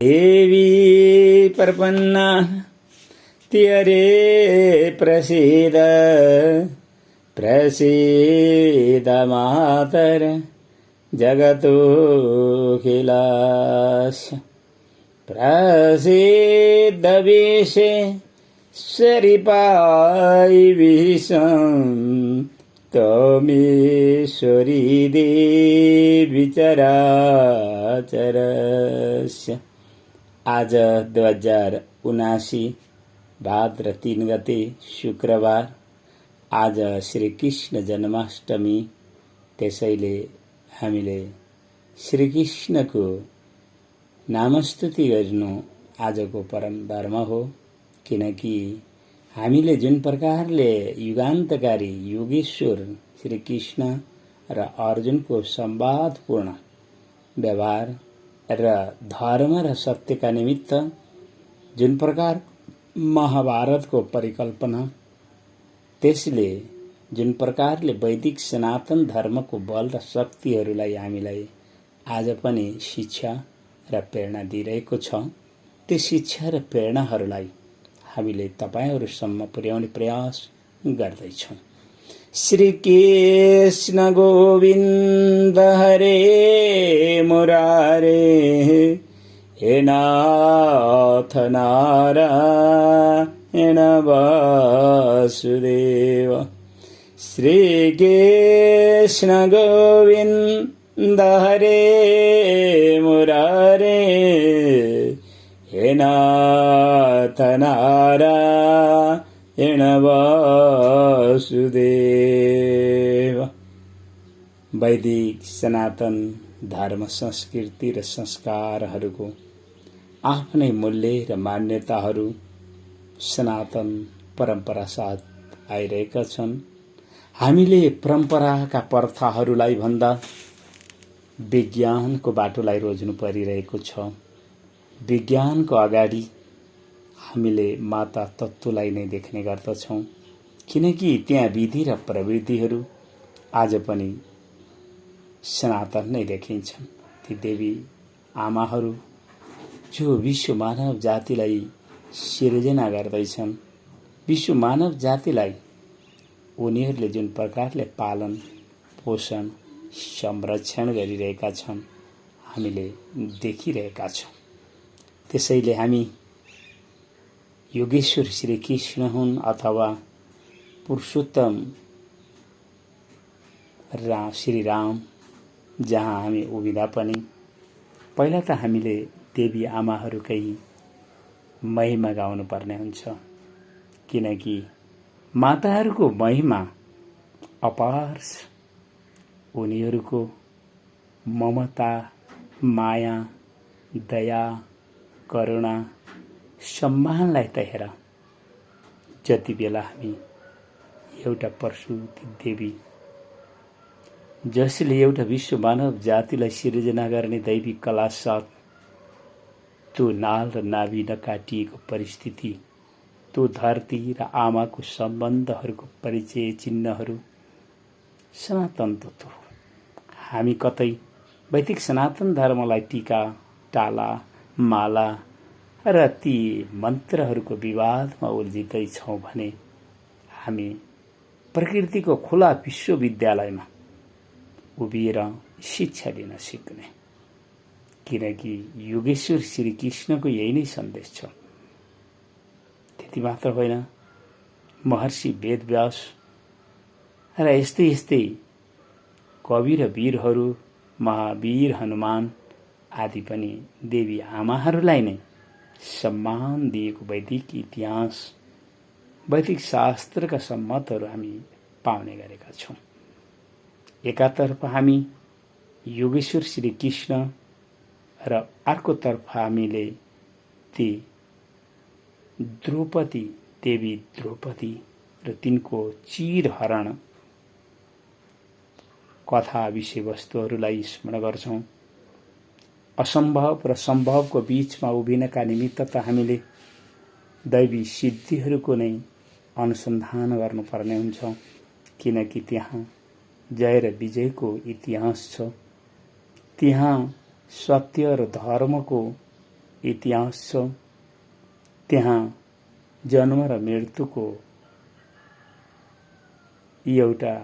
देवी प्रपन्ना त्यरे प्रसीद प्रसीद मातर जगतोऽखिलास्य प्रसीद विश्वेश्वरी विषं त्वमेश्वरी देवी चराचरस्य। आज 2079 भाद्र 3 गते शुक्रबार। आज श्री कृष्ण जन्माष्टमी। त्यसैले हामीले श्री कृष्णको नामस्तुति गर्नु आजको परम धर्म हो। किनकि हामीले जुन प्रकारले युगान्तकारी योगेश्वर श्री कृष्ण र अर्जुनको संवादपूर्ण व्यवहार र धर्म र सत्यका निमित्त जुन प्रकार महाभारतको परिकल्पना, त्यसले जुन प्रकारले वैदिक सनातन धर्मको बल र शक्तिहरूलाई हामीलाई आज पनि शिक्षा र प्रेरणा दिइरहेको छ, त्यो शिक्षा र प्रेरणाहरूलाई हामीले तपाईहरुसम्म पुर्याउने प्रयास गर्दैछौं। श्री कृष्ण गोविन्द हरे मुरारे हे नाथ नारायण वासुदेव। श्री कृष्ण गोविन्द हरे मुरारे हे नाथ नारायण वासुदेव। वैदिक सनातन धर्म संस्कृति र संस्कारहरूको आफ्नै मूल्य र मान्यताहरू सनातन परम्परा साथ आइरहेका छन्। हामीले परम्पराका प्रथाहरूलाई भन्दा विज्ञानको बाटोलाई रोज्नु परिरहेको छ। विज्ञानको अगाडि हामीले माता तत्त्वलाई नै देख्ने गर्दछौं, किनकि त्यहाँ विधि र प्रवृत्तिहरू आज पनि सनातन नै देखिन्छन्। ती देवी आमाहरू जो विश्व मानव जातिलाई सिर्जना गर्दैछन्, विश्व मानव जातिलाई उनीहरूले जुन प्रकारले पालन पोषण संरक्षण गरिरहेका छन्, हामीले देखिरहेका छौं। त्यसैले हामी योगेश्वर श्री कृष्ण हुन् अथवा पुरुषोत्तम श्री राम जहाँ हामी उभिँदा पनि पहिला त हामीले देवी आमाहरूकै महिमा गाउनु पर्ने हुन्छ। किनकि माताहरूको महिमा अपार छ। उनीहरूको ममता, माया, दया, करुणा, सम्मानलाई त हेर। जति बेला हामी एउटा प्रसूति देवी जसले एउटा विश्व मानव जातिलाई सिर्जना गर्ने दैवी कला साथ त्यो नाल र नाभि नकाटिएको परिस्थिति, त्यो धरती र आमाको सम्बन्धहरूको परिचय चिन्हहरू सनातन तत्त्व हो। हामी कतै वैदिक सनातन धर्मलाई टीका टाला माला र ती मन्त्रहरूको विवादमा उल्झिँदैछौँ भने हामी प्रकृतिको खुला विश्वविद्यालयमा उभिएर शिक्षा दिन सिक्ने। किनकि योगेश्वर श्री कृष्णको यही नै सन्देश छ। त्यति मात्र होइन, महर्षि वेदव्यास र यस्तै यस्तै कवि र वीरहरू, महावीर हनुमान आदि पनि देवी आमाहरूलाई नै सम्मान दिएको वैदिक इतिहास, वैदिक शास्त्रका सम्मतहरू हामी पाउने गरेका छौं। एकातर्फ हामी योगेश्वर श्री कृष्ण र अर्कोतर्फ हामीले ती द्रौपदी देवी द्रौपदी र तिनको चिरहरण कथा विषयवस्तुहरूलाई स्मरण गर्छौं। असम्भव र सम्भवको बीचमा उभिनका निमित्त त हामीले दैवी सिद्धिहरूको नै अनुसन्धान गर्नुपर्ने हुन्छ। किनकि त्यहाँ जय र विजयको इतिहास छ। त्यहाँ सत्य र धर्मको इतिहास छ। त्यहाँ जन्म र मृत्युको एउटा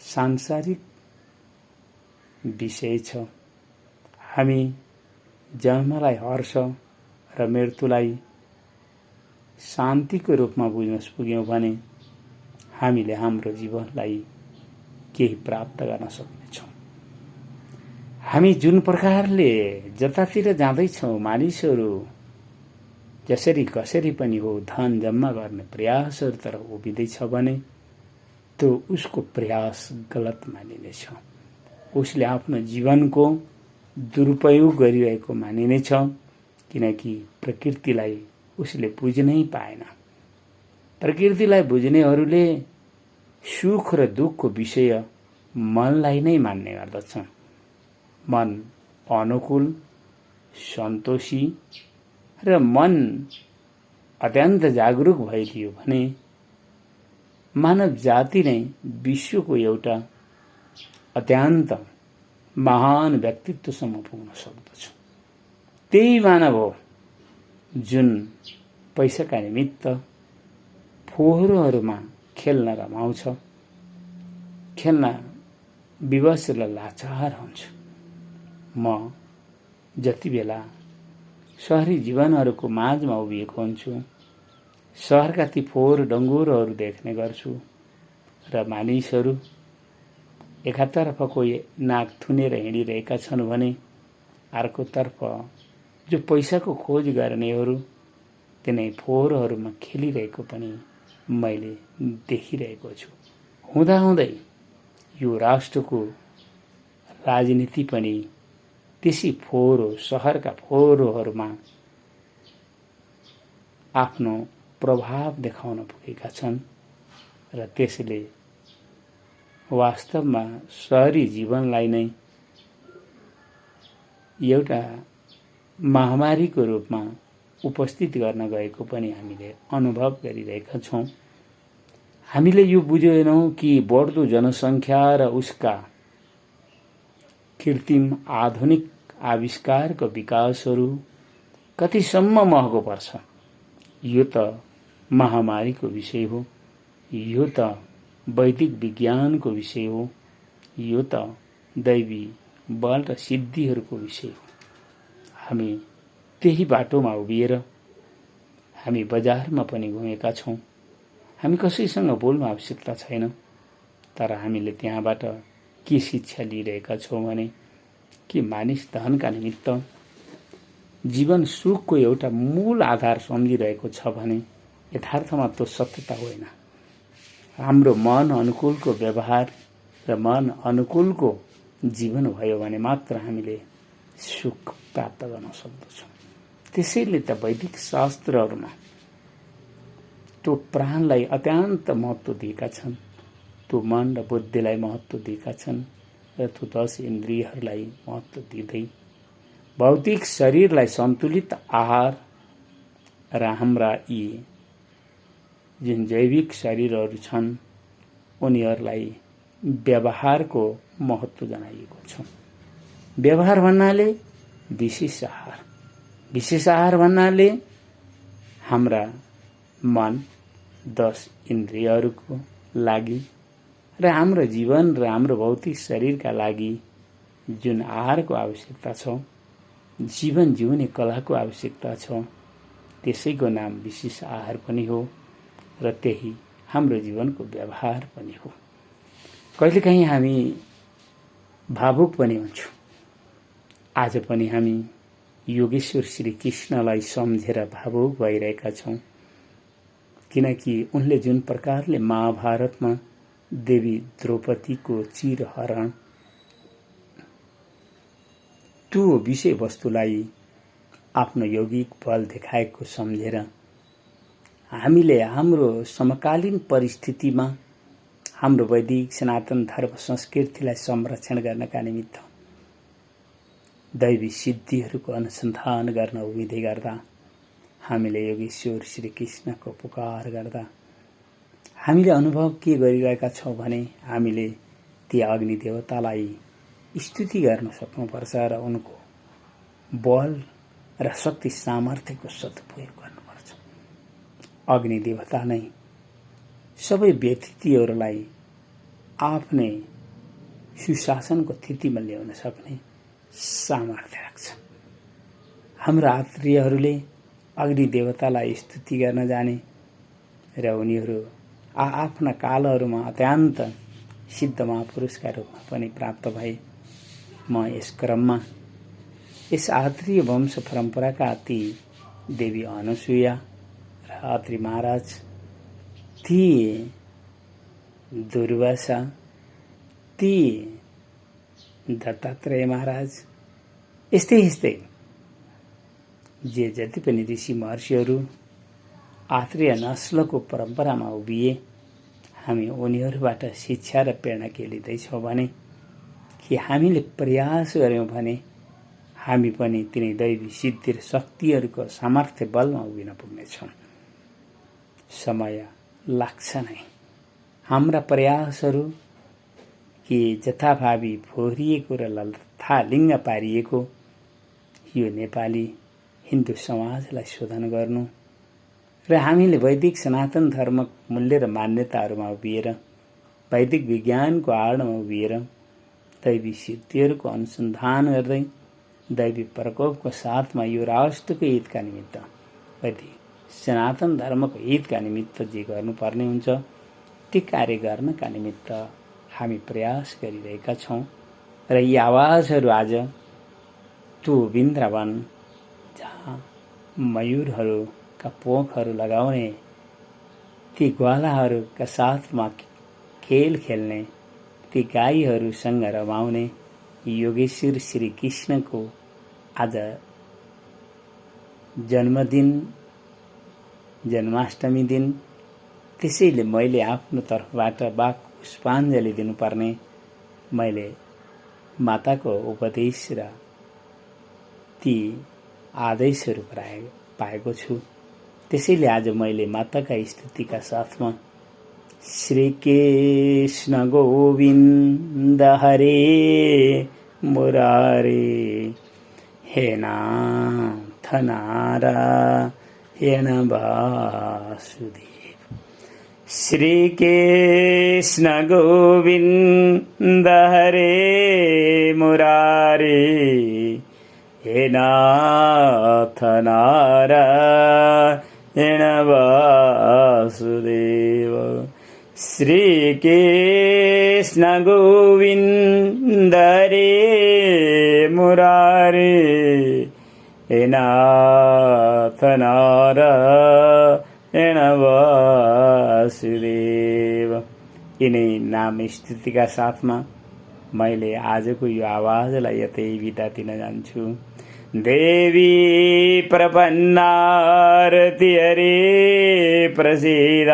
सांसारिक विषय छ। हामी जन्मलाई हर्ष र मृत्युलाई शान्तिको रूपमा बुझ्न पुग्यौं भने हामीले हाम्रो जीवनलाई केही प्राप्त गर्न सक्नेछौँ। हामी जुन प्रकारले जतातिर जाँदैछौँ, मानिसहरू जसरी कसरी पनि हो धन जम्मा गर्ने प्रयासहरूतर्फ उभिँदैछ भने त्यो उसको प्रयास गलत मानिनेछ। उसले आफ्नो जीवनको दुरुपयोग गरिरहेको मानिनेछ, किनकि प्रकृतिलाई उसले बुझ्नै पाएन। प्रकृतिलाई बुझ्नेहरूले सुख र दुःखको विषय मनलाई नै मान्ने गर्दछन्। मन अनुकूल, सन्तोषी र मन अत्यन्त जागरुक भइदियो भने मानव जाति नै विश्वको एउटा अत्यन्त महान व्यक्तित्वसम्म पुग्न सक्दछ। त्यही मानव हो जुन पैसाका निमित्त फोहोरहरूमा खेल्न रमाउँछ, खेल्न विवश र लाचार हुन्छ। म जति बेला शहरी जीवनहरूको माझमा उभिएको हुन्छु, शहरका ती फोहोर डङ्गुरहरू देख्ने गर्छु र मानिसहरू एकातर्फ कोही नाक थुनेर हिँडिरहेका छन् भने अर्कोतर्फ जो पैसाको खोज गर्नेहरू तिनै फोहोरहरूमा खेलिरहेको पनि मैले देखिरहेको छु। हुँदाहुँदै यो राष्ट्रको राजनीति पनि त्यसै फोहोरो सहरका फोहोरोहरूमा आफ्नो प्रभाव देखाउन पुगेका छन् र त्यसले वास्तवमा शहरी जीवनलाई नै एउटा महामारीको रूपमा उपस्थित गर्न गएको पनि हामीले अनुभव गरिरहेका छौँ। हामीले यो बुझेनौँ कि बढ्दो जनसङ्ख्या र उसका कृत्रिम आधुनिक आविष्कारको विकासहरू कतिसम्म महँगो पर्छ। यो त महामारीको विषय हो, यो त वैदिक विज्ञानको विषय हो, यो त दैवी बल र सिद्धिहरूको विषय हो। हामी त्यही बाटोमा उभिएर हामी बजारमा पनि घुमेका छौँ। हामी कसैसँग बोल्न आवश्यकता छैन, तर हामीले त्यहाँबाट के शिक्षा लिइरहेका छौँ भने कि मानिस धनका निमित्त जीवन सुखको एउटा मूल आधार सम्झिरहेको छ भने यथार्थमा त्यो सत्यता होइन। हाम्रो मन अनुकूलको व्यवहार र मन अनुकूलको जीवन भयो भने मात्र हामीले सुख प्राप्त गर्न सक्दछौँ। त्यसैले त वैदिक शास्त्रहरूमा त्यो प्राणलाई अत्यन्त महत्त्व दिएका छन्, त्यो मन र बुद्धिलाई महत्त्व दिएका छन् र त्यो 10 इन्द्रियहरूलाई महत्त्व दिँदै भौतिक शरीरलाई सन्तुलित आहार र हाम्रा यी जुन जैविक शरीरहरू छन् उनीहरूलाई व्यवहारको महत्त्व जनाइएको छ। व्यवहार भन्नाले विशेष आहार, विशेष आहार भन्नाले हाम्रा मन 10 इन्द्रियहरूको लागि र हाम्रो जीवन र हाम्रो भौतिक शरीरका लागि जुन आहारको आवश्यकता छ, जीवन जिउने कलाको आवश्यकता छ, त्यसैको नाम विशेष आहार पनि हो र त्यही हाम्रो जीवनको व्यवहार पनि हो। कहिलेकाहीँ हामी भावुक पनि हुन्छौँ। आज पनि हामी योगेश्वर श्री कृष्णलाई सम्झेर भावुक भइरहेका छौँ, किनकि उनले जुन प्रकारले महाभारतमा देवी द्रौपदीको चिरहरण त्यो विषयवस्तुलाई आफ्नो यौगिक बल देखाएको सम्झेर हामीले हाम्रो समकालीन परिस्थितिमा हाम्रो वैदिक सनातन धर्म संस्कृतिलाई संरक्षण गर्नका निमित्त दैवी सिद्धिहरूको अनुसन्धान गर्न उभिँदै गर्दा हामीले योगेश्वर श्री कृष्णको पुकार गर्दा हामीले अनुभव के गरिरहेका छौँ भने हामीले ती अग्नि देवतालाई स्तुति गर्न सक्नुपर्छ र उनको बल र शक्ति सामर्थ्यको सदुपयोग गर्नुपर्छ। अग्नि देवता नै सबै व्यक्तिहरूलाई आफ्नै सुशासनको स्थितिमा ल्याउन सक्ने सामर्थ्य राख्छ। हाम्रो आत्रेयहरूले अग्नि देवतालाई स्तुति गर्न जाने र उनीहरू आफ्ना कालहरूमा अत्यन्त सिद्ध महापुरुषका रूपमा पनि प्राप्त भए। म यस क्रममा यस आत्रेय वंश परम्पराका ती देवी अनुसुया र अत्रि महाराज, ती दुर्वासा, ती दत्तात्रेय महाराज, यस्तै जे जति पनि ऋषि महर्षिहरू आत्रेय नस्लको परम्परामा उभिए, हामी उनीहरूबाट शिक्षा र प्रेरणा के लिँदैछौँ भने कि हामीले प्रयास गऱ्यौँ भने हामी पनि तिनै दैवी सिद्धि र शक्तिहरूको सामर्थ्य बलमा उभिन पुग्नेछौँ। समय लाग्छ नै। हाम्रा प्रयासहरू कि जथाभावी फोहोरिएको र लथालिङ्ग पारिएको यो नेपाली हिन्दू समाजलाई शोधन गर्नु र हामीले वैदिक सनातन धर्म मूल्य र मान्यताहरूमा उभिएर वैदिक विज्ञानको आडमा उभिएर दैवी सिद्धिहरूको अनुसन्धान गर्दै दैवी प्रकोपको साथमा यो राष्ट्रको हितका निमित्त वैदिक सनातन धर्मको हितका निमित्त जे गर्नुपर्ने हुन्छ ती कार्य गर्नका निमित्त हामी प्रयास गरिरहेका छौँ। र यी आवाजहरू आज त्यो वृन्दावन जहाँ मयूरहरूका पोखहरू लगाउने, ती ग्वालाहरूका साथमा खेल खेल्ने, ती गाईहरूसँग रमाउने योगेश्वर श्री कृष्णको आज जन्मदिन, जन्माष्टमी दिन। त्यसैले मैले आफ्नो तर्फबाट पुष्पाञ्जली दिनुपर्ने, मैले माताको उपदेश र ती आदेशहरू पाएको छु। त्यसैले आज मैले माताका स्तुतिका साथमा श्री कृष्ण गोविन्द हरे मुरारे हे नाथ नारायण वासुदेव। श्री कृष्ण गोविन्द हरे मुरारे हे नाथ नारायण वासुदेव। श्री कृष्ण गोविन्द हरे मुरारे हे नाथ नारायण वासुदेव। यिनै नाम स्तुतिका साथमा मैले आजको यो आवाजलाई यतै बिदा दिन जान्छु। देवी प्रपन्नारति हरे प्रसीद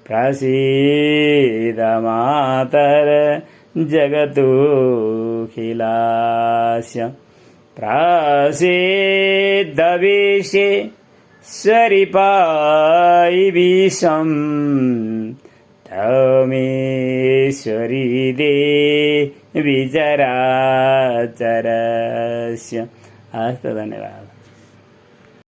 प्रसीद मातर जगतोऽखिलास्य प्रसीद विश्वेश्वरी विषं तमेश्वरी देवी चराचरस्य। हस्त धन्यवाद।